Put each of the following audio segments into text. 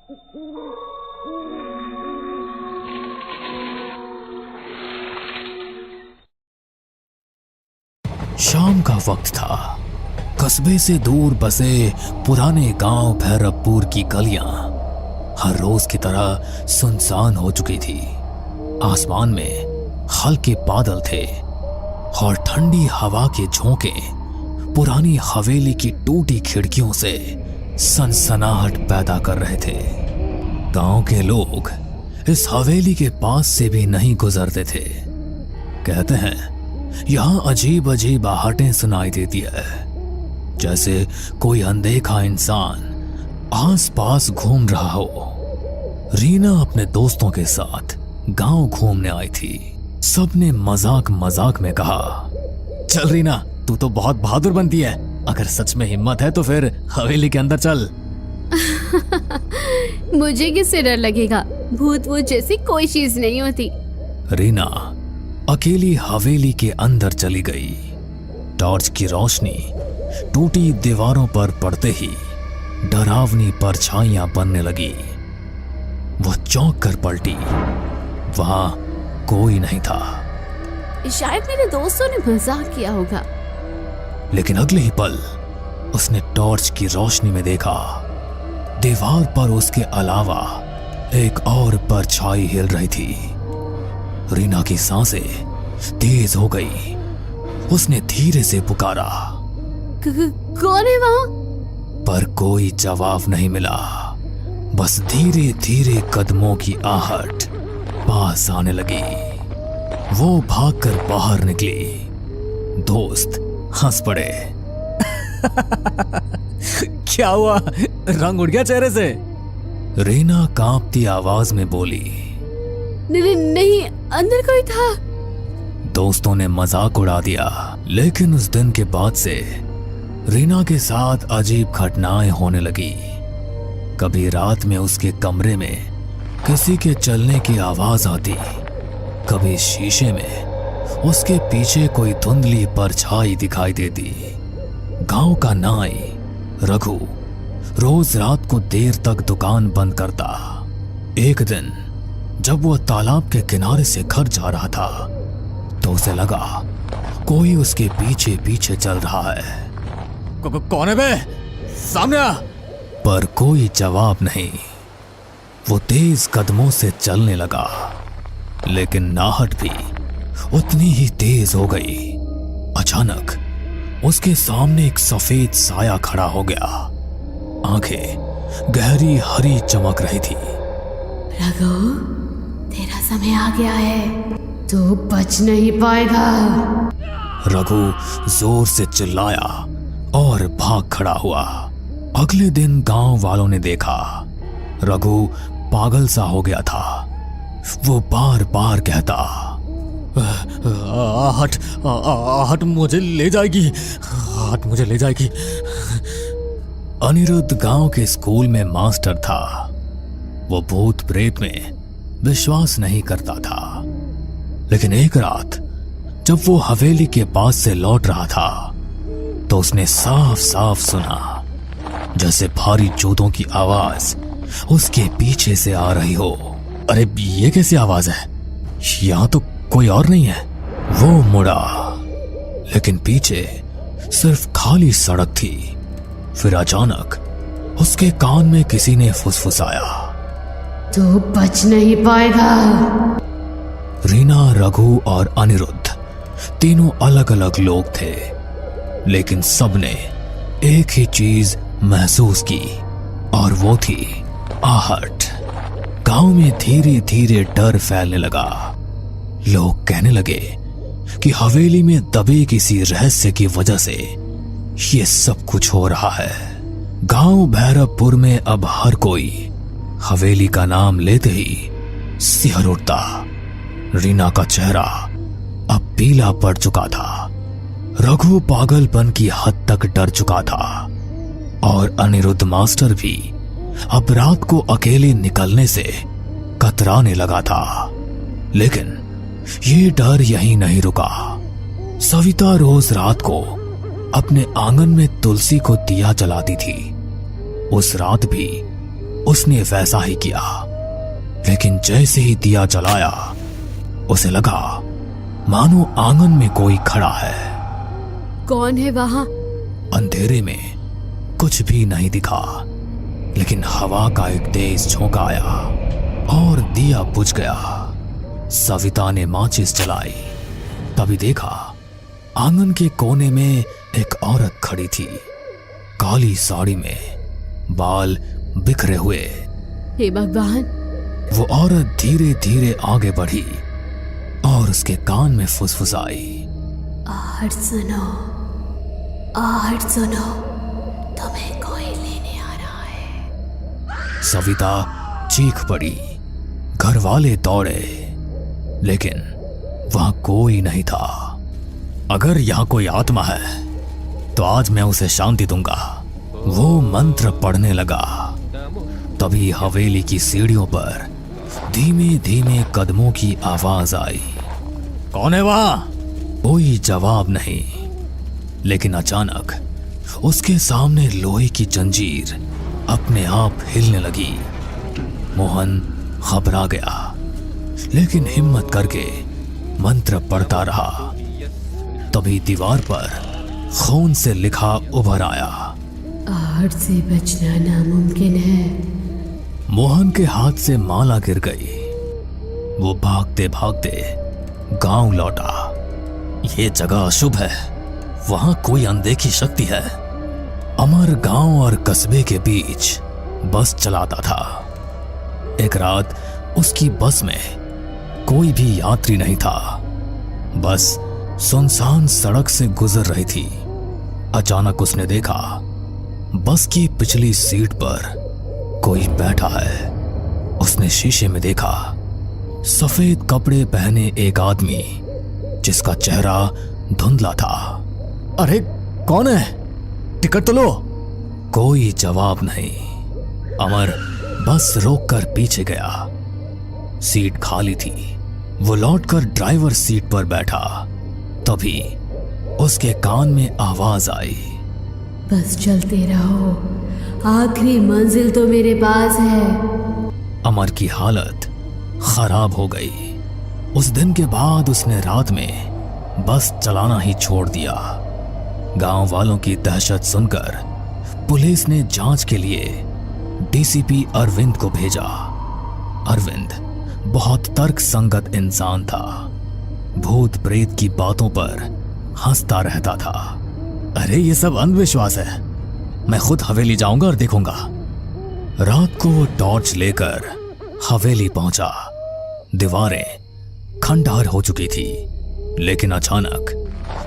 शाम का वक्त था। कस्बे से दूर बसे पुराने गांव भैरवपुर की गलियां हर रोज की तरह सुनसान हो चुकी थी। आसमान में हल्के बादल थे और ठंडी हवा के झोंके पुरानी हवेली की टूटी खिड़कियों से सनसनाहट पैदा कर रहे थे। गांव के लोग इस हवेली के पास से भी नहीं गुजरते थे। कहते हैं यहां अजीब अजीब आहटें सुनाई देती है, जैसे कोई अनदेखा इंसान आस पास घूम रहा हो। रीना अपने दोस्तों के साथ गांव घूमने आई थी। सबने मजाक मजाक में कहा, चल रीना, तू तो बहुत बहादुर बनती है। अगर सच में हिम्मत है तो फिर हवेली के अंदर चल। मुझे किससे डर लगेगा? भूत वूत जैसी कोई चीज नहीं होती। रीना अकेली हवेली के अंदर चली गई। टॉर्च की रोशनी टूटी दीवारों पर पड़ते ही डरावनी परछाइयां बनने लगी। वो चौंक कर पलटी। वहां कोई नहीं था। शायद मेरे दोस्तों ने मजाक किया होगा। लेकिन अगले ही पल उसने टॉर्च की रोशनी में देखा, दीवार पर उसके अलावा एक और परछाई हिल रही थी। रीना की सांसें तेज हो गई। उसने धीरे से पुकारा, कौन है वहां? पर कोई जवाब नहीं मिला। बस धीरे धीरे कदमों की आहट पास आने लगी। वो भागकर बाहर निकली। दोस्त हंस पड़े। क्या हुआ? रंग उड़ गया चेहरे से? रीना कांपती आवाज में बोली, नहीं, अंदर कोई था। दोस्तों ने मजाक उड़ा दिया। लेकिन उस दिन के बाद से रीना के साथ अजीब घटनाएं होने लगी। कभी रात में उसके कमरे में किसी के चलने की आवाज आती, कभी शीशे में उसके पीछे कोई धुंधली परछाई दिखाई देती। गांव का नाई रघु रोज रात को देर तक दुकान बंद करता। एक दिन जब वह तालाब के किनारे से घर जा रहा था तो उसे लगा कोई उसके पीछे पीछे चल रहा है। कौन है बे? सामने आ! पर कोई जवाब नहीं। वो तेज कदमों से चलने लगा, लेकिन नाहट भी उतनी ही तेज हो गई। अचानक उसके सामने एक सफेद साया खड़ा हो गया। आंखें गहरी हरी चमक रही थी। रघु, तेरा समय आ गया है, तू बच नहीं पाएगा। रघु जोर से चिल्लाया और भाग खड़ा हुआ। अगले दिन गांव वालों ने देखा रघु पागल सा हो गया था। वो बार बार कहता, आहट मुझे ले जाएगी, आहट मुझे ले जाएगी। अनिरुद्ध गांव के स्कूल में मास्टर था। वो भूत प्रेत में विश्वास नहीं करता था। लेकिन एक रात जब वो हवेली के पास से लौट रहा था तो उसने साफ साफ सुना जैसे भारी जूतों की आवाज उसके पीछे से आ रही हो। अरे ये कैसी आवाज है? यहां तो कोई और नहीं है। वो मुड़ा, लेकिन पीछे सिर्फ खाली सड़क थी। फिर अचानक उसके कान में किसी ने फुसफुसाया, तू बच नहीं पाएगा। रीना, रघु और अनिरुद्ध तीनों अलग अलग लोग थे, लेकिन सबने एक ही चीज महसूस की और वो थी आहट। गांव में धीरे धीरे डर फैलने लगा। लोग कहने लगे कि हवेली में दबे किसी रहस्य की वजह से ये सब कुछ हो रहा है। गांव भैरवपुर में अब हर कोई हवेली का नाम लेते ही सिहर उठता। रीना का चेहरा अब पीला पड़ चुका था। रघु पागलपन की हद तक डर चुका था और अनिरुद्ध मास्टर भी अब रात को अकेले निकलने से कतराने लगा था। लेकिन ये डर यहीं नहीं रुका। सविता रोज रात को अपने आंगन में तुलसी को दिया जलाती थी। उस रात भी उसने वैसा ही किया, लेकिन जैसे ही दिया जलाया उसे लगा मानो आंगन में कोई खड़ा है। कौन है वहां? अंधेरे में कुछ भी नहीं दिखा, लेकिन हवा का एक तेज झोंका आया और दिया बुझ गया। सविता ने माचिस जलाई, तभी देखा आंगन के कोने में एक औरत खड़ी थी, काली साड़ी में, बाल बिखरे हुए। हे भगवान! वो औरत धीरे धीरे आगे बढ़ी और उसके कान में फुसफुसाई, आहट सुनो, आहट सुनो, तुम्हें कोई लेने आ रहा है। सविता चीख पड़ी। घर वाले दौड़े, लेकिन वहां कोई नहीं था। अगर यहां कोई आत्मा है तो आज मैं उसे शांति दूंगा, वो मंत्र पढ़ने लगा। तभी हवेली की सीढ़ियों पर धीमे धीमे कदमों की आवाज आई। कौन है वहां? कोई जवाब नहीं, लेकिन अचानक उसके सामने लोहे की जंजीर अपने आप हिलने लगी। मोहन घबरा गया, लेकिन हिम्मत करके मंत्र पढ़ता रहा। तभी दीवार पर खून से लिखा उभर आया, आहट से बचना नामुमकिन है। मोहन के हाथ से माला गिर गई। वो भागते भागते गांव लौटा। ये जगह अशुभ है, वहां कोई अनदेखी शक्ति है। अमर गांव और कस्बे के बीच बस चलाता था। एक रात उसकी बस में कोई भी यात्री नहीं था। बस सुनसान सड़क से गुजर रही थी। अचानक उसने देखा बस की पिछली सीट पर कोई बैठा है। उसने शीशे में देखा सफेद कपड़े पहने एक आदमी, जिसका चेहरा धुंधला था। अरे कौन है? टिकट तो लो। कोई जवाब नहीं। अमर बस रोककर पीछे गया। सीट खाली थी। वो लौटकर ड्राइवर सीट पर बैठा। तभी उसके कान में आवाज आई, बस चलते रहो, आखिरी मंजिल तो मेरे पास है। अमर की हालत खराब हो गई। उस दिन के बाद उसने रात में बस चलाना ही छोड़ दिया। गांव वालों की दहशत सुनकर पुलिस ने जांच के लिए डीसीपी अरविंद को भेजा। अरविंद बहुत तर्कसंगत इंसान था। भूत प्रेत की बातों पर हंसता रहता था। अरे ये सब अंधविश्वास है, मैं खुद हवेली जाऊंगा और देखूंगा। रात को वो टॉर्च लेकर हवेली पहुंचा। दीवारें खंडहर हो चुकी थी, लेकिन अचानक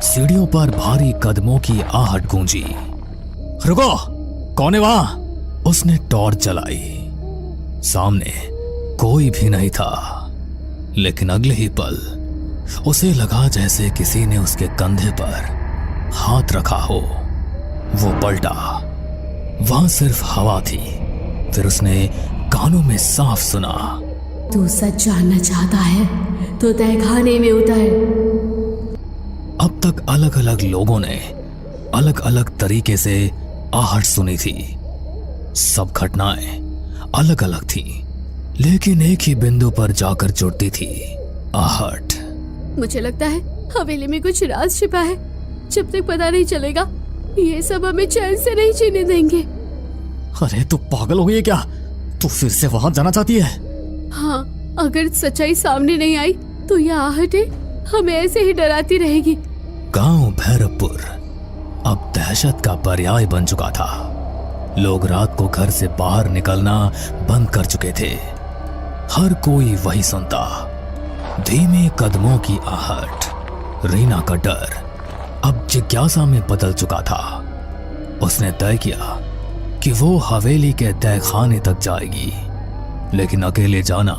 सीढ़ियों पर भारी कदमों की आहट गूंजी। रुको, कौन है वहां? उसने टॉर्च जलाई। सामने कोई भी नहीं था, लेकिन अगले ही पल उसे लगा जैसे किसी ने उसके कंधे पर हाथ रखा हो। वो पलटा, वहां सिर्फ हवा थी। फिर उसने कानों में साफ सुना, तू सच जानना चाहता है तो तहखाने में उतर। अब तक अलग अलग लोगों ने अलग अलग तरीके से आहट सुनी थी। सब घटनाएं अलग अलग थी, लेकिन एक ही बिंदु पर जाकर जुड़ती थी, आहट। मुझे लगता है हवेली में कुछ राज छिपा है। जब तक पता नहीं चलेगा, ये सब हमें चैन से नहीं जीने देंगे। अरे तू पागल हो गई है क्या? तू फिर से वहां जाना चाहती है? हाँ, अगर सच्चाई सामने नहीं आई तो यह आहटें हमें ऐसे ही डराती रहेगी। गांव भैरवपुर अब दहशत का पर्याय बन चुका था। लोग रात को घर से बाहर निकलना बंद कर चुके थे। हर कोई वही सुनता, धीमे कदमों की आहट। रीना का डर अब जिज्ञासा में बदल चुका था। उसने तय किया कि वो हवेली के तहखाने तक जाएगी, लेकिन अकेले जाना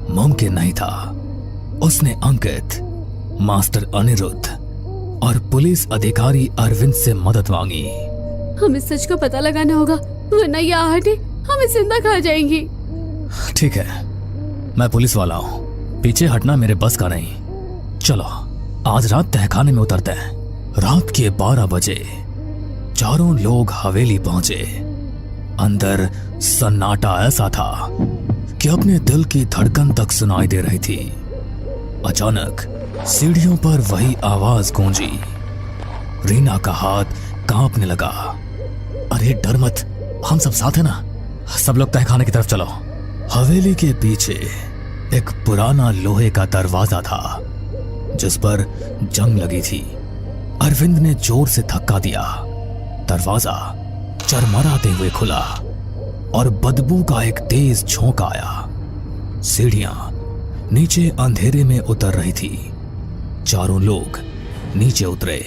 मुमकिन नहीं था। उसने अंकित, मास्टर अनिरुद्ध और पुलिस अधिकारी अरविंद से मदद मांगी। हमें सच का पता लगाना होगा, वरना ये आहटें हमें जिंदा खा जाएंगी। ठीक है, मैं पुलिस वाला हूँ, पीछे हटना मेरे बस का नहीं। चलो आज रात तहखाने में उतरते हैं। रात के 12 बजे चारों लोग हवेली पहुंचे। अंदर सन्नाटा ऐसा था कि अपने दिल की धड़कन तक सुनाई दे रही थी। अचानक सीढ़ियों पर वही आवाज गूंजी। रीना का हाथ कांपने लगा। अरे डर मत, हम सब साथ हैं ना, सब लोग तहखाने की तरफ चलो। हवेली के पीछे एक पुराना लोहे का दरवाजा था जिस पर जंग लगी थी। अरविंद ने जोर से धक्का दिया। दरवाजा चरमराते हुए खुला और बदबू का एक तेज झोंका आया। सीढ़ियां नीचे अंधेरे में उतर रही थी। चारों लोग नीचे उतरे।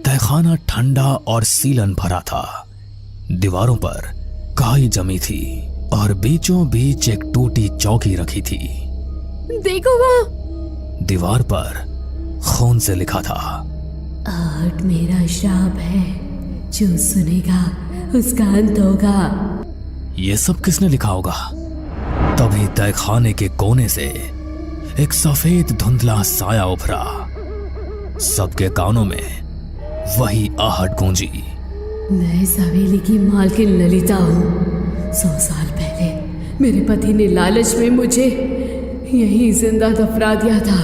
तहखाना ठंडा और सीलन भरा था। दीवारों पर काई जमी थी और बीचों बीच एक टूटी चौकी रखी थी। देखो वहाँ। दीवार पर खून से लिखा था, आहट मेरा श्राप है, जो सुनेगा उसका अंत होगा। ये सब किसने लिखा होगा? तभी तहखाने के कोने से एक सफेद धुंधला साया उभरा। सबके कानों में वही आहट गूंजी। मैं इस हवेली की मालकिन ललिता हूँ। 100 साल पहले मेरे पति ने लालच में मुझे यहीं जिंदा दफना दिया था।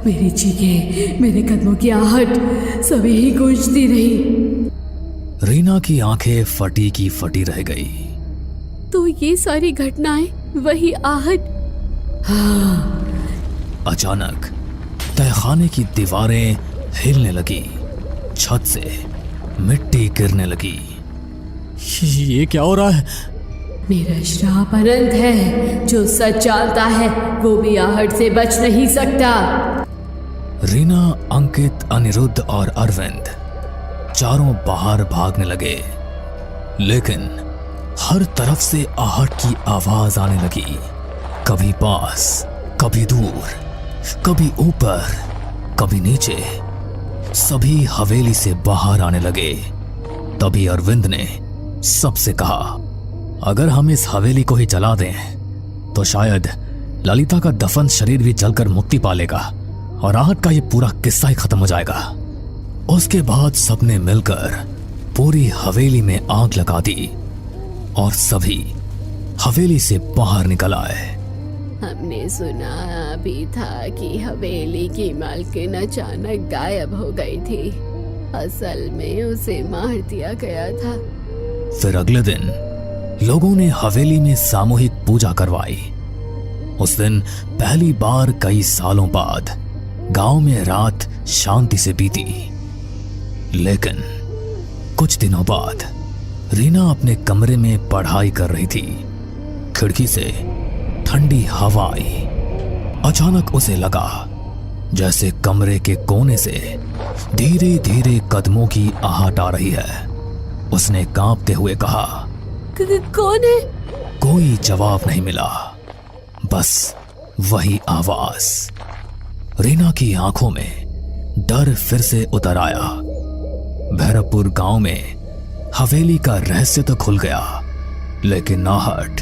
मेरी चीखें, मेरे कदमों की आहट सब यही गूंजती रही। रीना की आंखें फटी की फटी रह गई। तो ये सारी घटनाएं वही आहट? हाँ। अचानक तहखाने की दीवारें हिलने लगी। छत से मिट्टी गिरने लगी। ये क्या हो रहा है? मेरा श्राप अनंत है। जो सच जानता है वो भी आहट से बच नहीं सकता। रीना, अंकित, अनिरुद्ध और अरविंद चारों बाहर भागने लगे, लेकिन हर तरफ से आहट की आवाज आने लगी। कभी पास, कभी दूर, कभी ऊपर, कभी नीचे। सभी हवेली से बाहर आने लगे। तभी अरविंद ने सबसे कहा, अगर हम इस हवेली को ही जला दें तो शायद ललिता का दफन शरीर भी जलकर मुक्ति पा लेगा और आहट का ये पूरा किस्सा ही खत्म हो जाएगा। उसके बाद सबने मिलकर पूरी हवेली में आग लगा दी और सभी हवेली से बाहर निकल आए। हमने सुना भी था कि हवेली की मालकिन अचानक गायब हो गई थी। असल में उसे मार दिया गया था। फिर अगले दिन लोगों ने हवेली में सामूहिक पूजा करवाई। उस दिन पहली बार कई सालों बाद गांव में रात शांति से बीती। लेकिन कुछ दिनों बाद रीना अपने कमरे में पढ़ाई कर रही थी। खिड़की से ठंडी हवा आई। अचानक उसे लगा जैसे कमरे के कोने से धीरे धीरे कदमों की आहट आ रही है। उसने कांपते हुए कहा, कौन है? कोई जवाब नहीं मिला, बस वही आवाज। रीना की आंखों में डर फिर से उतर आया। भैरवपुर गांव में हवेली का रहस्य तो खुल गया, लेकिन आहट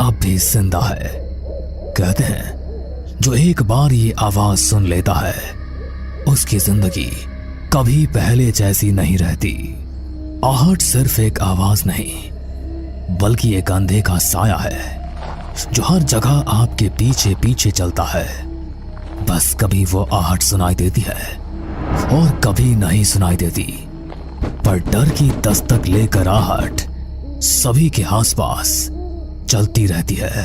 अब भी जिंदा है। कहते हैं जो एक बार ये आवाज सुन लेता है उसकी जिंदगी कभी पहले जैसी नहीं रहती। आहट सिर्फ एक आवाज नहीं बल्कि एक अंधे का साया है जो हर जगह आपके पीछे पीछे चलता है। बस कभी वो आहट सुनाई देती है और कभी नहीं सुनाई देती, पर डर की दस्तक लेकर आहट सभी के आसपास चलती रहती है।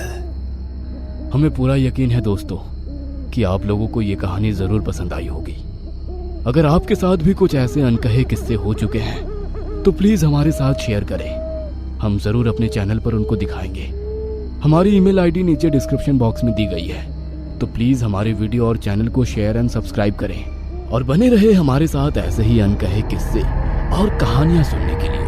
हमें पूरा यकीन है दोस्तों कि आप लोगों को ये कहानी जरूर पसंद आई होगी। अगर आपके साथ भी कुछ ऐसे अनकहे किस्से हो चुके हैं तो प्लीज हमारे साथ शेयर करें। हम जरूर अपने चैनल पर उनको दिखाएंगे। हमारी ईमेल आईडी नीचे डिस्क्रिप्शन बॉक्स में दी गई है, तो प्लीज हमारे वीडियो और चैनल को शेयर एंड सब्सक्राइब करें और बने रहे हमारे साथ ऐसे ही अनकहे किस्से और कहानियां सुनने के लिए।